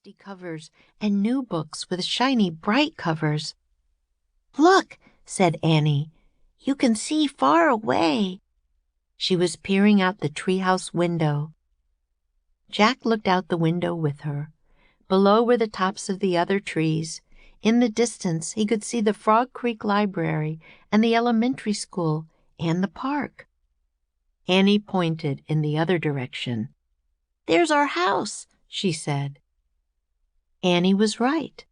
dusty covers and new books with shiny, bright covers. "Look," said Annie. "You can see far away." She was peering out the treehouse window. Jack looked out the window with her. Below were the tops of the other trees. In the distance he could see the Frog Creek Library and the elementary school and the park. Annie pointed in the other direction. "There's our house," she said. Annie was right.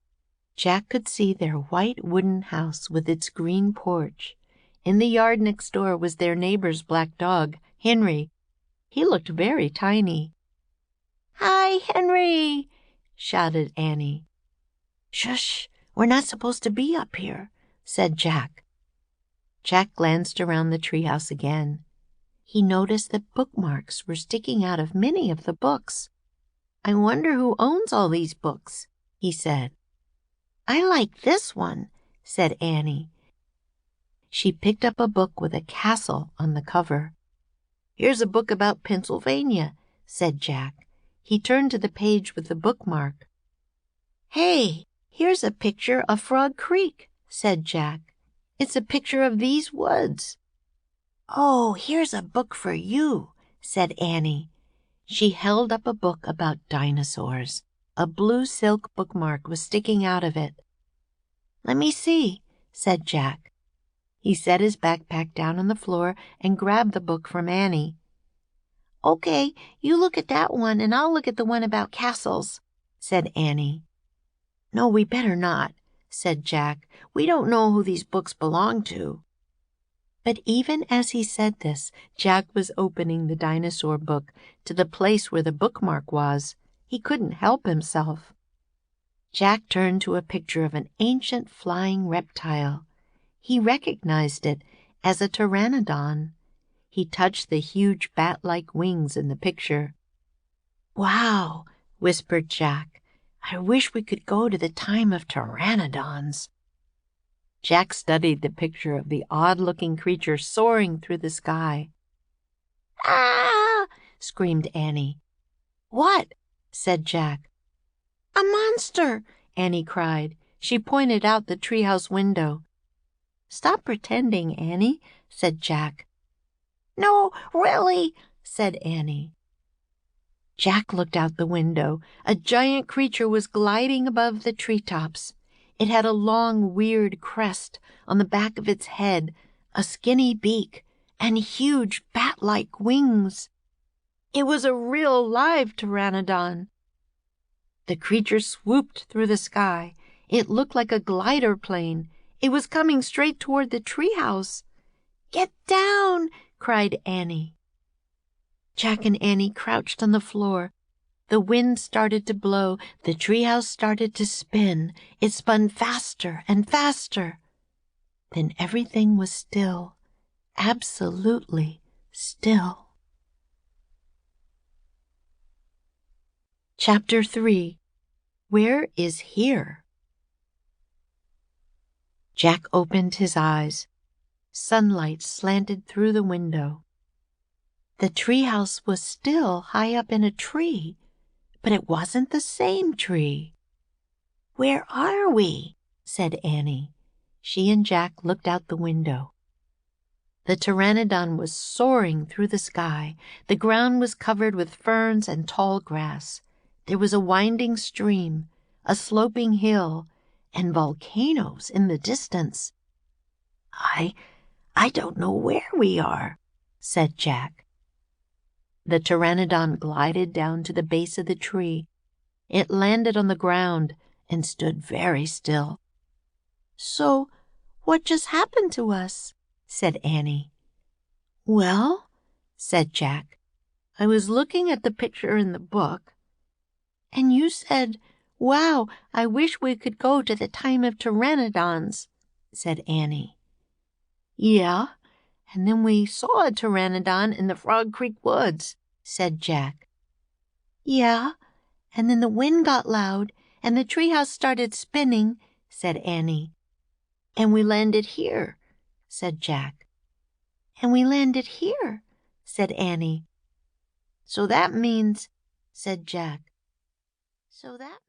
Jack could see their white wooden house with its green porch. In the yard next door was their neighbor's black dog, Henry. He looked very tiny. "Hi, Henry!" shouted Annie. "Shush! We're not supposed to be up here," said Jack. Jack glanced around the treehouse again. He noticed that bookmarks were sticking out of many of the books. "I wonder who owns all these books," he said. "I like this one," said Annie. She picked up a book with a castle on the cover. "Here's a book about Pennsylvania," said Jack. He turned to the page with the bookmark. "Hey, here's a picture of Frog Creek," said Jack. "It's a picture of these woods." "Oh, here's a book for you," said Annie. She held up a book about dinosaurs. A blue silk bookmark was sticking out of it. "Let me see," said Jack. He set his backpack down on the floor and grabbed the book from Annie. "Okay, you look at that one and I'll look at the one about castles," said Annie. "No, we better not," said Jack. "We don't know who these books belong to." But even as he said this, Jack was opening the dinosaur book to the place where the bookmark was. He couldn't help himself. Jack turned to a picture of an ancient flying reptile. He recognized it as a pteranodon. He touched the huge bat-like wings in the picture. "Wow," whispered Jack. "I wish we could go to the time of pteranodons." Jack studied the picture of the odd-looking creature soaring through the sky. "Ah!" screamed Annie. "What?" said Jack. "A monster!" Annie cried. She pointed out the treehouse window. "Stop pretending, Annie," said Jack. "No, really," said Annie. Jack looked out the window. A giant creature was gliding above the treetops. It had a long, weird crest on the back of its head, a skinny beak, and huge bat-like wings. It was a real live pteranodon. The creature swooped through the sky. It looked like a glider plane. It was coming straight toward the treehouse. "Get down!" cried Annie. Jack and Annie crouched on the floor. The wind started to blow. The treehouse started to spin. It spun faster and faster. Then everything was still, absolutely still. Chapter 3. Where is Here? Jack opened his eyes. Sunlight slanted through the window. The treehouse was still high up in a tree, but it wasn't the same tree. "Where are we?" said Annie. She and Jack looked out the window. The pteranodon was soaring through the sky. The ground was covered with ferns and tall grass. There was a winding stream, a sloping hill, and volcanoes in the distance. I don't know where we are," said Jack. The pteranodon glided down to the base of the tree. It landed on the ground and stood very still. "So, what just happened to us?" said Annie. "Well," said Jack, "I was looking at the picture in the book, and you said, 'Wow, I wish we could go to the time of pteranodons,'" said Annie. "Yeah, and then we saw a pteranodon in the Frog Creek woods," said Jack. "Yeah, and then the wind got loud and the treehouse started spinning," said Annie. "And we landed here," said Jack. "And we landed here," said Annie. "So that means," said Jack. "So that